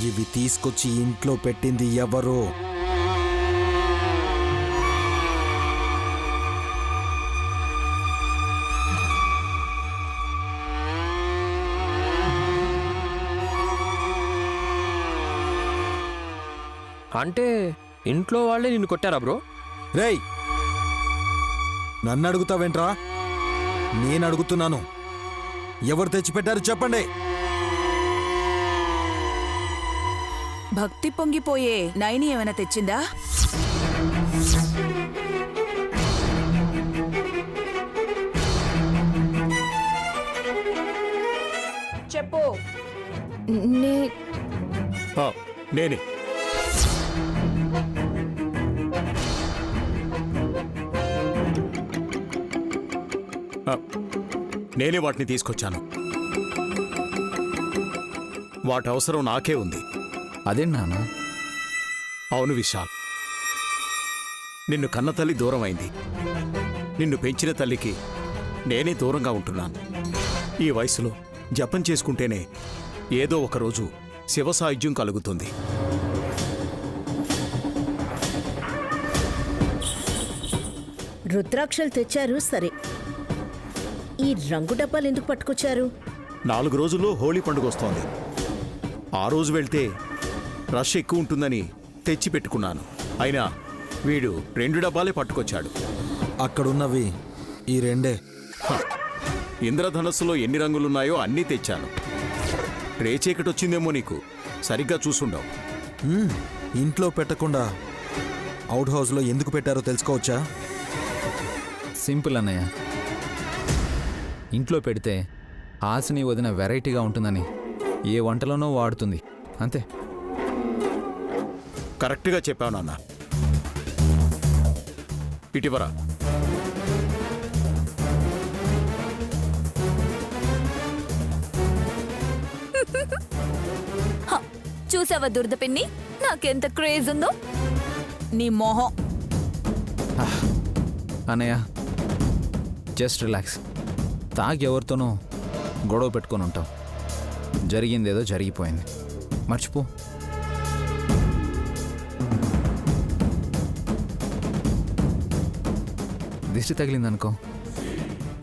ఇవి తీసుకొచ్చి ఇంట్లో పెట్టింది ఎవరు? అంటే ఇంట్లో వాళ్ళే నిన్ను కొట్టారా బ్రో? రేయ్, నన్ను అడుగుతావేంట్రా? నేను అడుగుతున్నాను, ఎవరు తెచ్చిపెట్టారు చెప్పండి. భక్తి పొంగిపోయే నైని ఏమైనా తెచ్చిందా? చెప్పు. నేనే. నేనే వాటిని తీసుకొచ్చాను. వాటి అవసరం నాకే ఉంది. అదేం నాన్న? అవును విశాల్, నిన్ను కన్న తల్లి దూరం అయింది. నిన్ను పెంచిన తల్లికి నేనే దూరంగా ఉంటున్నాను. ఈ వయసులో జపం చేసుకుంటేనే ఏదో ఒకరోజు శివ సాయుధ్యం కలుగుతుంది. రుద్రాక్షలు తెచ్చారు సరే, ఈ రంగు డబ్బాలు ఎందుకు పట్టుకొచ్చారు? 4 రోజుల్లో హోళీ పండుగ వస్తోంది. ఆ రోజు వెళ్తే రష్ ఎక్కువ ఉంటుందని తెచ్చి పెట్టుకున్నాను. అయినా వీడు 2 డబ్బాలే పట్టుకొచ్చాడు. అక్కడున్నవి ఈ 2. ఇంద్రధనస్సులో ఎన్ని రంగులున్నాయో అన్నీ తెచ్చాను. రేచీకటొచ్చిందేమో నీకు, సరిగ్గా చూసుండవు. ఇంట్లో పెట్టకుండా అవుట్ హౌస్లో ఎందుకు పెట్టారో తెలుసుకోవచ్చా? సింపుల్ అన్నయ్య, ఇంట్లో పెడితే హాసిని వదిన వెరైటీగా ఉంటుందని ఏ వంటలోనో వాడుతుంది, అంతే. కరెక్ట్గా చెప్పావు నాన్న. ఇటీవరా. చూసావా దురద పిన్ని, నాకెంత క్రేజ్ ఉందో. నీ మొహం. అన్నయ్య జస్ట్ రిలాక్స్. తాగి ఎవరితోనో గొడవ పెట్టుకొని ఉంటాం. జరిగిందేదో జరిగిపోయింది, మర్చిపో. దిష్టి తగిలిందనుకో,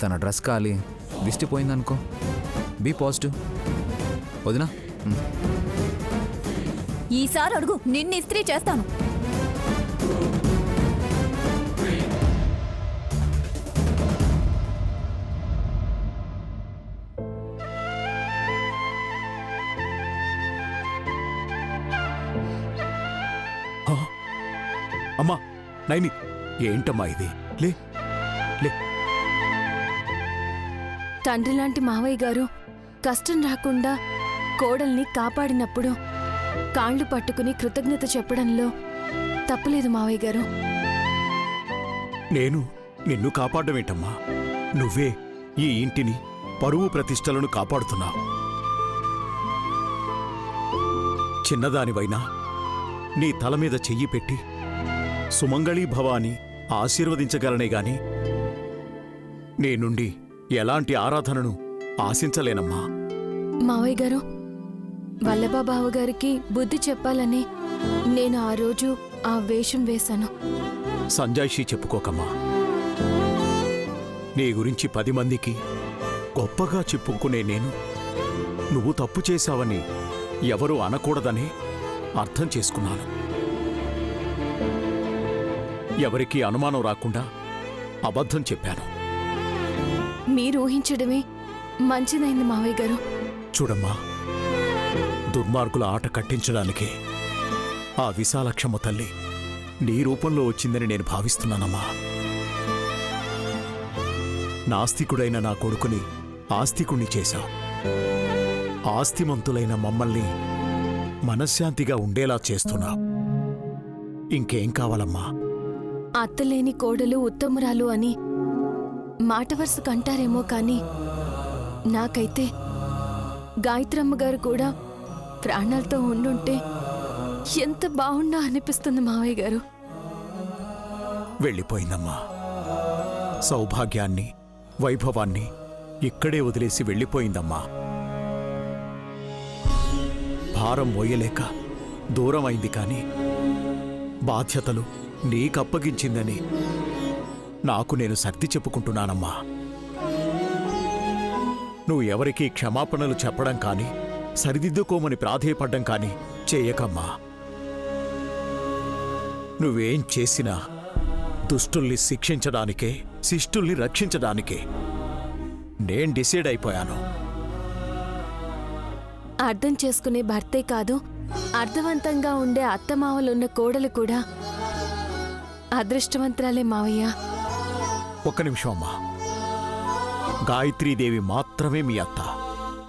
తన డ్రెస్ కాలి దిష్టి పోయిందనుకో, బీ పాజిటివ్. వదినా, ఈసారి అడుగు, నిన్ను ఇస్త్రీ చేస్తాను. అమ్మా నైని, ఏంటమ్మా ఇది? లే లే. తండ్రి లాంటి మావయ్య గారు కష్టం రాకుండా కోడల్ని కాపాడినప్పుడు కాళ్ళు పట్టుకుని కృతజ్ఞత చెప్పడంలో తప్పులేదు మావయ్య గారు. నేను నిన్ను కాపాడమేంటమ్మా? నువ్వే ఈ ఇంటిని, పరువు ప్రతిష్టలను కాపాడుతున్నావు. చిన్నదానివైనా నీ తల మీద చెయ్యి పెట్టి సుమంగళీ భవ అని ఆశీర్వదించగలనే గాని నీ నుండి ఎలాంటి ఆరాధనను ఆశించలేనమ్మా. మావయ్య గారు, వల్లభబాబు గారికి బుద్ధి చెప్పాలని నేను ఆ రోజు ఆ వేషం వేశాను. సంజాయిషీ చెప్పుకోకమ్మా. నీ గురించి 10 మందికి గొప్పగా చెప్పుకునే నేను నువ్వు తప్పు చేశావని ఎవరూ అనకూడదని అర్థం చేసుకున్నాను. ఎవరికీ అనుమానం రాకుండా అబద్ధం చెప్పాను. మీరు ఊహించడమే మంచిదైంది మావయ్య గారు. చూడమ్మా, దుర్మార్గుల ఆట కట్టించడానికే ఆ విశాలక్షమ్మ తల్లి నీ రూపంలో వచ్చిందని నేను భావిస్తున్నానమ్మా. నాస్తికుడైన నా కొడుకుని ఆస్తికుణ్ణి చేశావు. ఆస్తిమంతులైన మమ్మల్ని మనశ్శాంతిగా ఉండేలా చేస్తున్నావు. ఇంకేం కావాలమ్మా? అత్తలేని కోడలు ఉత్తమురాలు అని మాట వరుసకు అంటారేమో కానీ నాకైతే గాయత్రమ్మ గారు కూడా ప్రాణాలతో ఉండుంటే ఎంత బాగుండా అనిపిస్తుంది మావయ్య గారు. వెళ్ళిపోయిందమ్మా. సౌభాగ్యాన్ని, వైభవాన్ని ఇక్కడే వదిలేసి వెళ్ళిపోయిందమ్మా. భారం మోయలేక దూరమైంది కానీ బాధ్యతలు నీకప్పగించిందని నాకు నేను సర్ది చెప్పుకుంటున్నానమ్మా. నువ్వు ఎవరికీ క్షమాపణలు చెప్పడం కానీ సరిదిద్దుకోమని ప్రాధేయపడ్డం కానీ చేయకమ్మా. నువ్వేం చేసినా దుష్టుల్ని శిక్షించడానికే, శిష్టుల్ని రక్షించడానికే నేను డిసైడ్ అయిపోయాను. అర్థం చేసుకునే భర్తే కాదు, అర్థవంతంగా ఉండే అత్తమావలున్న కోడలు కూడా అదృష్టవంతురాలే మావయ్య. ఒక్క నిమిషం అమ్మా. గాయత్రీదేవి మాత్రమే మీ అత్త,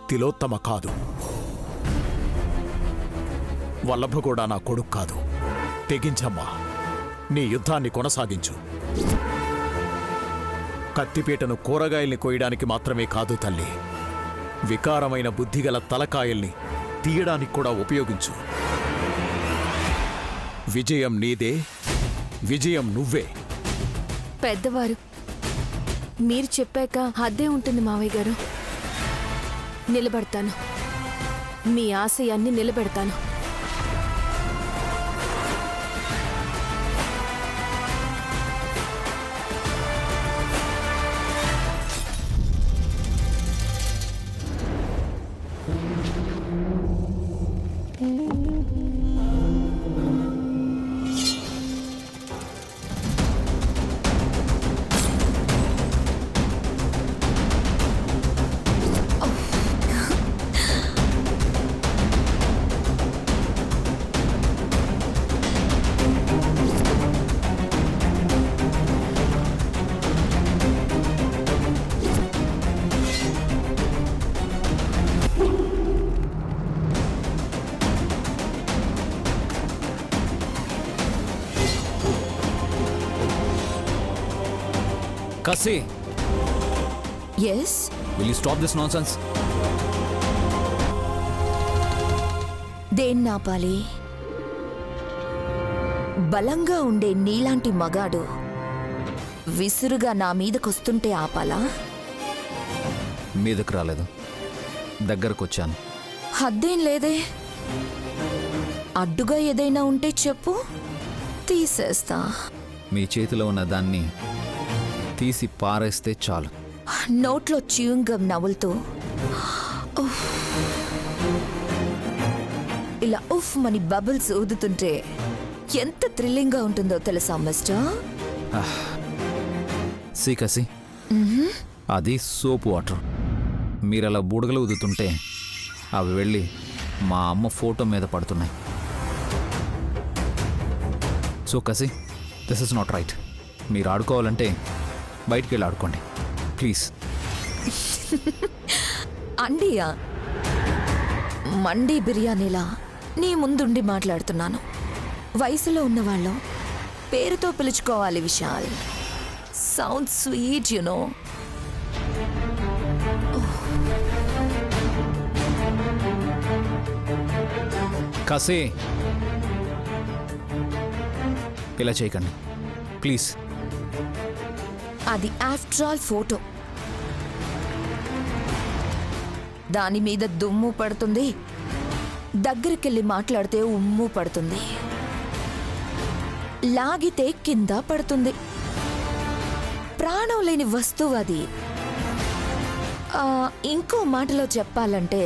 తిలోత్తమ కాదు. వల్లభ కూడా నా కొడుకు కాదు. తెగించమ్మా, నీ యుద్ధాన్ని కొనసాగించు. కత్తిపీటను కూరగాయల్ని కోయడానికి మాత్రమే కాదు తల్లి, వికారమైన బుద్ధిగల తలకాయల్ని తీయడానికి కూడా ఉపయోగించు. విజయం నీదే, విజయం నువ్వే. పెద్దవారు మీరు చెప్పాక హద్దే ఉంటుంది మావయ్య గారు. నిలబడతాను, మీ ఆశయాన్ని నిలబెడతాను. కసి, yes will you stop this nonsense? దేన్నాపాలి? బలంగా ఉండే నీలాంటి మగాడు విసురుగా నా మీదకొస్తుంటే ఆపాలా? మీదకు రాలేదు, దగ్గరకు వచ్చాను. హద్దేం లేదే. అడ్డుగా ఏదైనా ఉంటే చెప్పు, తీసేస్తా. మీ చేతిలో ఉన్న దాన్ని తీసి పారేస్తే చాలు. నోట్లో చ్యూయింగం నవ్వులుతూ ఉఫ్, ఇలా ఉఫ్ మని బబుల్స్ ఊదుతుంటే ఎంత థ్రిల్లింగ్గా ఉంటుందో తెలుసా మిస్టర్? సీ కసి, అది సోప్ వాటర్. మీరలా బుడగలు ఊదుతుంటే అవి వెళ్ళి మా అమ్మ ఫోటో మీద పడుతున్నాయి. సో కసి, దిస్ ఇస్ నాట్ రైట్. మీరు ఆడుకోవాలంటే బయటికి వెళ్ళి ఆడుకోండి ప్లీజ్. అండియా, మండీ బిర్యానీలా నీ ముందుండి మాట్లాడుతున్నాను. వయసులో ఉన్నవాళ్ళం పేరుతో పిలుచుకోవాలి విశాల్. Sound sweet you know. కసి, ఇలా చేయకండి ప్లీజ్. అది ఆఫ్టర్ ఆల్ ఫోటో. దాని మీద దుమ్ము పడుతుంది, దగ్గరికెళ్ళి మాట్లాడితే ఉమ్ము పడుతుంది, లాగితే కింద పడుతుంది. ప్రాణం లేని వస్తువు అది. ఇంకో మాటలో చెప్పాలంటే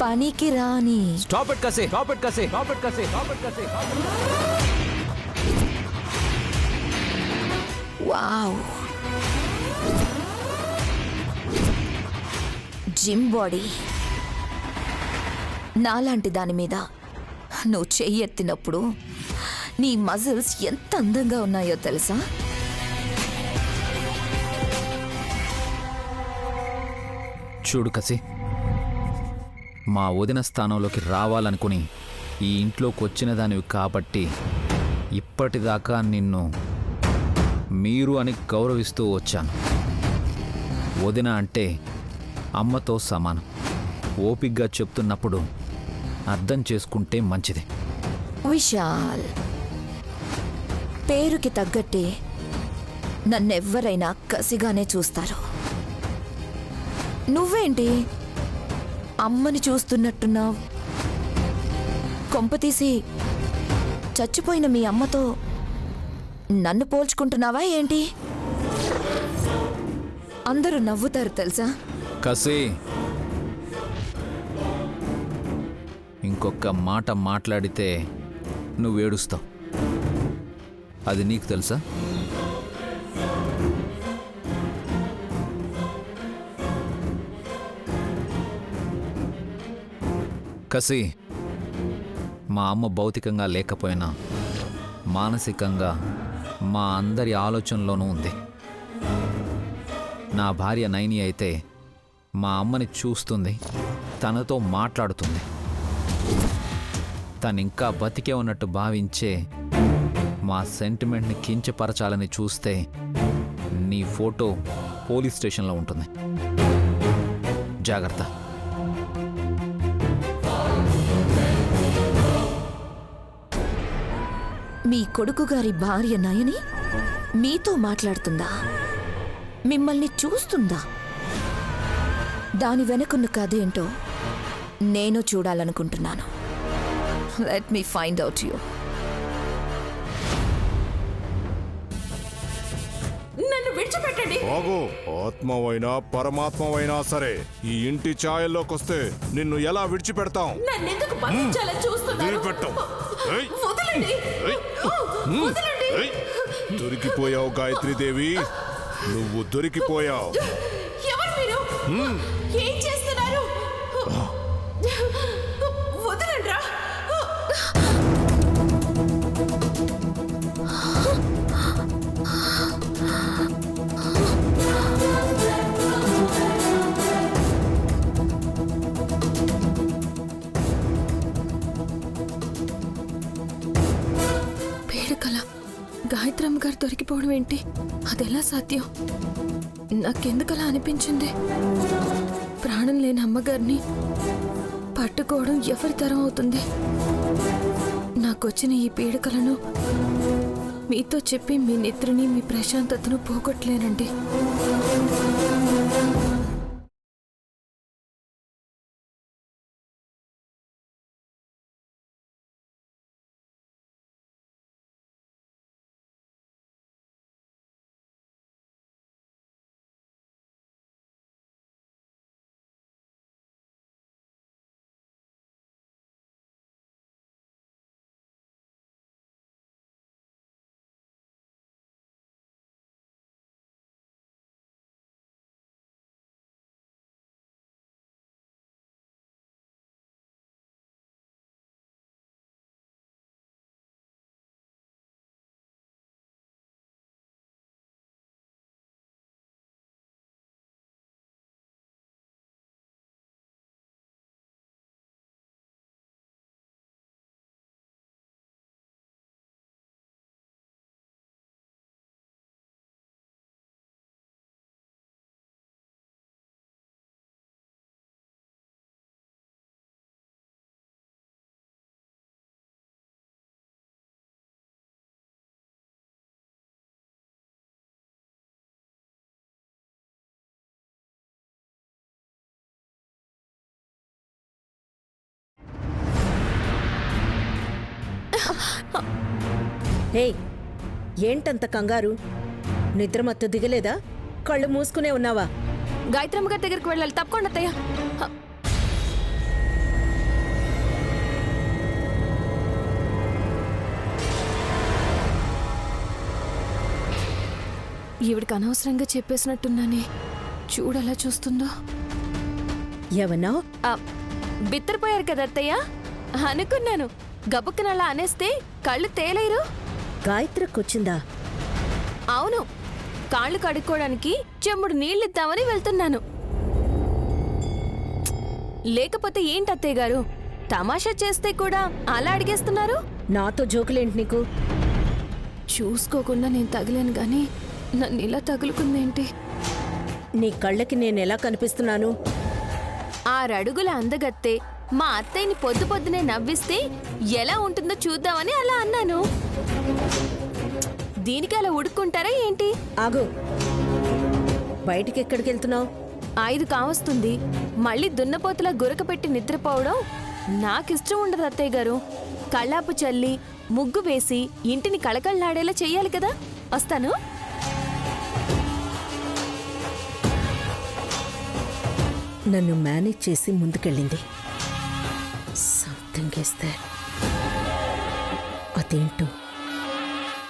పనికి రాని. స్టాప్ ఇట్ కసి, స్టాప్ ఇట్ కసి, స్టాప్ ఇట్ కసి, స్టాప్ ఇట్ కసి. Wow, gym body. నాలాంటి దాని మీద నువ్వు చెయ్యెత్తినప్పుడు నీ మజిల్స్ ఎంత అందంగా ఉన్నాయో తెలుసా? చూడు కసి, మా వదిన స్థానంలోకి రావాలనుకుని ఈ ఇంట్లోకి వచ్చిన దానివి కాబట్టి ఇప్పటిదాకా నిన్ను మీరు అని గౌరవిస్తూ వచ్చాను. వదిన అంటే అమ్మతో సమానం. ఓపిగ్గా చెప్తున్నప్పుడు అర్థం చేసుకుంటే మంచిది. విశాల్, పేరుకి తగ్గట్టే నన్నెవ్వరైనా కసిగానే చూస్తారు. నువ్వేంటి అమ్మని చూస్తున్నట్టున్నావు. కొంపతీసి చచ్చిపోయిన మీ అమ్మతో నన్ను పోల్చుకుంటున్నావా ఏంటి? అందరూ నవ్వుతారు తెలుసా? కసి, ఇంకొక మాట మాట్లాడితే నువ్వు ఏడుస్తావు. అది నీకు తెలుసా? కసి, మా అమ్మ భౌతికంగా లేకపోయినా మానసికంగా మా అందరి ఆలోచనలోనూ ఉంది. నా భార్య నైని అయితే మా అమ్మని చూస్తుంది, తనతో మాట్లాడుతుంది. తను ఇంకా బతికే ఉన్నట్టు భావించే మా సెంటిమెంట్ని కించపరచాలని చూస్తే నీ ఫోటో పోలీస్ స్టేషన్లో ఉంటుంది. జాగ్రత్త. మీ కొడుకు గారి భార్య నయని మీతో మాట్లాడుతుందా? మిమ్మల్ని చూస్తుందా? దాని వెనుకున్న కథ ఏంటో నేను చూడాలనుకుంటున్నాను. Let me find out you. నన్ను విడిచిపెట్టండి. బాగు, ఆత్మవైనా పరమాత్మవైనా సరే ఈ ఇంటి ఛాయల్లోకొస్తే నిన్ను ఎలా విడిచిపెడతాం? నన్నెందుకు బంధించాలని చూస్తున్నారు? వదిలిపెట్టాం. ఏయ్! వదలండి. ఏయ్! వదలండి. ఏయ్! దొరికిపోయావు గాయత్రీదేవి, నువ్వు దొరికిపోయావు. ఎవరు మీరు? ఏం చేస్తున్నారు? వదలండ్రా. పేడకల గాయత్రమ్మ గారు దొరికిపోవడం ఏంటి? అదెలా సాధ్యం? నాకెందుకలా అనిపించింది? ప్రాణం లేని అమ్మగారిని పట్టుకోవడం ఎవరి తరం అవుతుంది? నాకొచ్చిన ఈ పీడకలను మీతో చెప్పి మీ నిద్రని, మీ ప్రశాంతతను పోగొట్టలేనండి. హే, ఏంటంత కంగారు? నిద్రమత్తు దిగలేదా? కళ్ళు మూసుకునే ఉన్నావా? గాయత్రమ్మ గారి దగ్గరికి వెళ్ళాలి. తప్పకుండా అత్తయ్య. ఈవిడికి అనవసరంగా చెప్పేసినట్టున్నానే. చూడలా చూస్తుందో. ఏమన్నా? బిత్తరపోయారు కదా అత్తయ్య అనుకున్నాను. గబుక్కన అలా అనేస్తే కళ్ళు తేలేరు. గాయత్రికొచ్చిందా? అవును, కాళ్ళు కడుక్కోవడానికి చెంబుడు నీళ్ళిద్దామని వెళ్తున్నాను. లేకపోతే ఏంటి అత్తయ్య గారు, తమాషా చేస్తే కూడా అలా అడిగేస్తున్నారు? నాతో జోకులేంటి నీకు? చూసుకోకుండా నేను తగిలాను గాని నన్ను ఇలా తగులుకుందేంటి? నీ కళ్ళకి నేనెలా కనిపిస్తున్నాను? 6 అడుగుల అందగత్తే మా అత్తయ్యని పొద్దు పొద్దునే నవ్విస్తే ఎలా ఉంటుందో చూద్దామని అలా అన్నాను. దీనికి అలా ఉడుక్కుంటారా ఏంటి? ఆగు. బయటికి ఎక్కడికి వెళ్తున్నావు? 5 కావస్తుంది. మళ్ళీ దున్నపోతులా గురక పెట్టి నిద్రపోవడం నాకిష్టం ఉండదు అత్తయ్య గారు. కళ్ళాపు చల్లి ముగ్గు వేసి ఇంటిని కళకళలాడేలా చెయ్యాలి కదా. వస్తాను. నన్ను మేనేజ్ చేసి ముందుకెళ్ళింది. Something is there. అదేంటో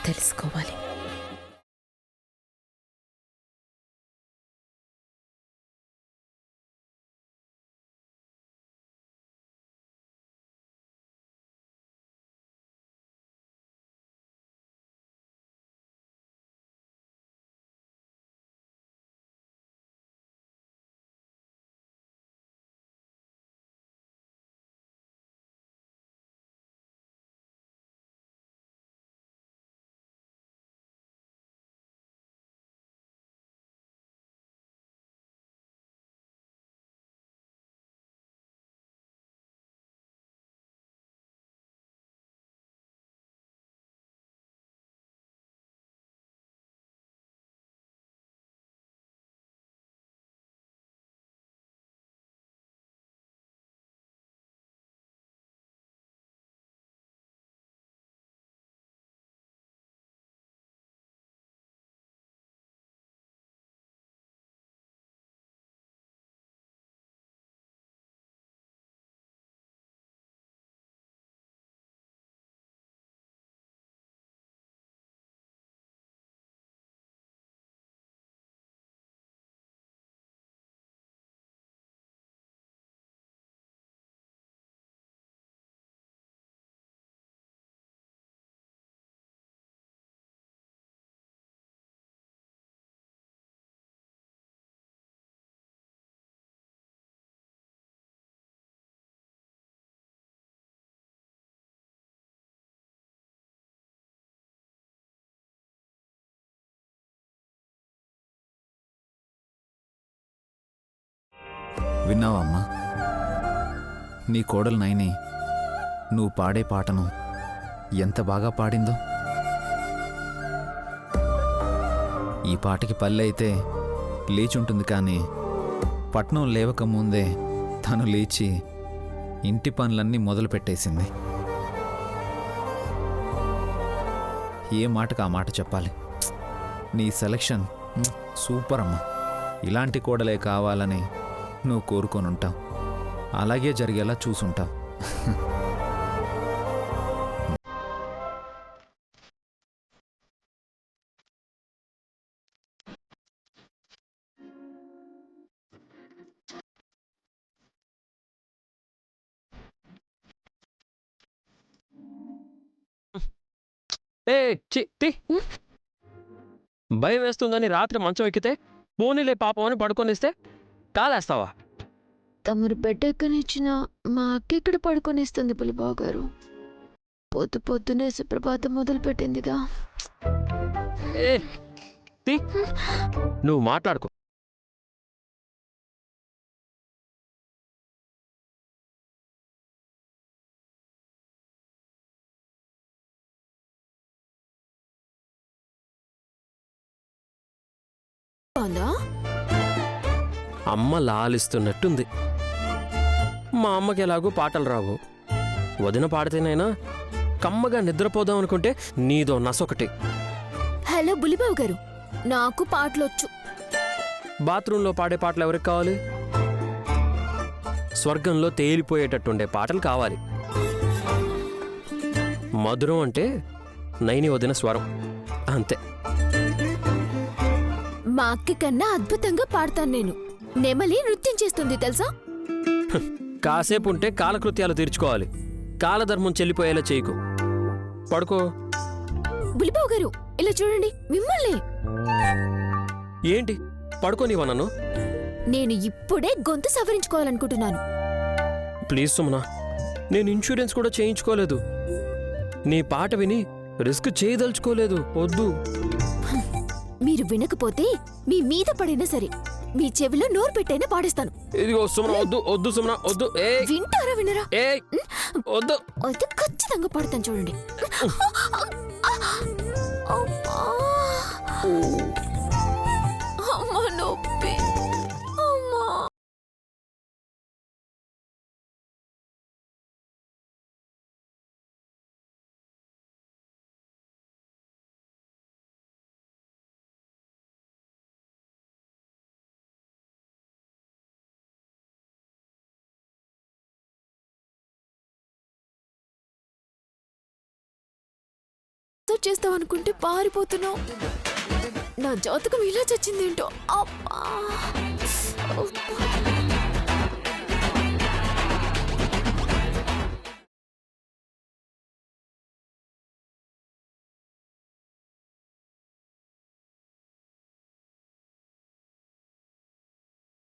తెలుసుకోవాలి. విన్నావా అమ్మా? నీ కోడలు నైని నువ్వు పాడే పాటను ఎంత బాగా పాడిందో. ఈ పాటకి పల్లె అయితే లేచుంటుంది, కానీ పట్నం లేవక ముందే తను లేచి ఇంటి పనులన్నీ మొదలు పెట్టేసింది. ఏ మాటకు ఆ మాట చెప్పాలి. నీ సెలక్షన్ సూపర్ అమ్మా. ఇలాంటి కోడలే కావాలని నువ్వు కోరుకొని ఉంటావు. అలాగే జరిగేలా చూసుంటావు. భయం వేస్తుందని రాత్రి మంచం ఎక్కితే పోనీలే పాపం అని పడుకొనిస్తే కాలేస్తావా? తమరు బెడ్డెక్కనిచ్చిన మా అక్క ఇక్కడ పడుకొనిస్తుంది పులిబాబు గారు. పొద్దున్నే సుప్రభాతం మొదలు పెట్టిందిగా. నువ్వు మాట్లాడుకో. అమ్మ లాలిస్తున్నట్టుంది. మా అమ్మకి ఎలాగో పాటలు రావు. వదిన పాడితేనైనా కమ్మగా నిద్రపోదాం అనుకుంటే నీదో నసొకటి. హలో బులిబాబు గారు, నాకు పాటలొచ్చు. బాత్రూంలో పాడే పాటలు ఎవరికి కావాలి? స్వర్గంలో తేలిపోయేటట్టుండే పాటలు కావాలి. మధురం అంటే నైని వదిన స్వరం అంతే. మా అక్క కన్నా అద్భుతంగా పాడతాను నేను. నెమలి నృత్యం చేస్తుంది తెలుసా? కాసేపు ఉంటే కాలకృత్యాలు తీర్చుకోవాలి. కాలధర్మం చెల్లిపోయేలా చేయకు. పడుకో. బులిబాబు గారు ఇలా చూడండి, మిమ్మల్ని. ఏంటి పడుకోనివా నన్ను? నేను ఇప్పుడే గొంతు సవరించుకోవాలనుకుంటున్నాను. ప్లీజ్ సుమనా, నేను ఇన్సూరెన్స్ కూడా చేయించుకోలేదు. నీ పాట విని రిస్క్ చేయదలుచుకోలేదు. వద్దు. మీరు వినకపోతే మీ మీద పడినా సరే మీ చెవిలో నోరు పెట్టైనా పాడేస్తాను. ఇదిగో సుమనా, వద్దు వద్దు సుమనా, వద్దు. వింటారా వినరా? వద్దు. అయితే ఖచ్చితంగా పాడతాను చూడండి. అమ్మా నొప్పి. అమ్మా. డిస్టర్బ్ చేస్తావు అనుకుంటే పారిపోతున్నావు. నా జాతకం ఇలా చచ్చిందేంటో. అబ్బా.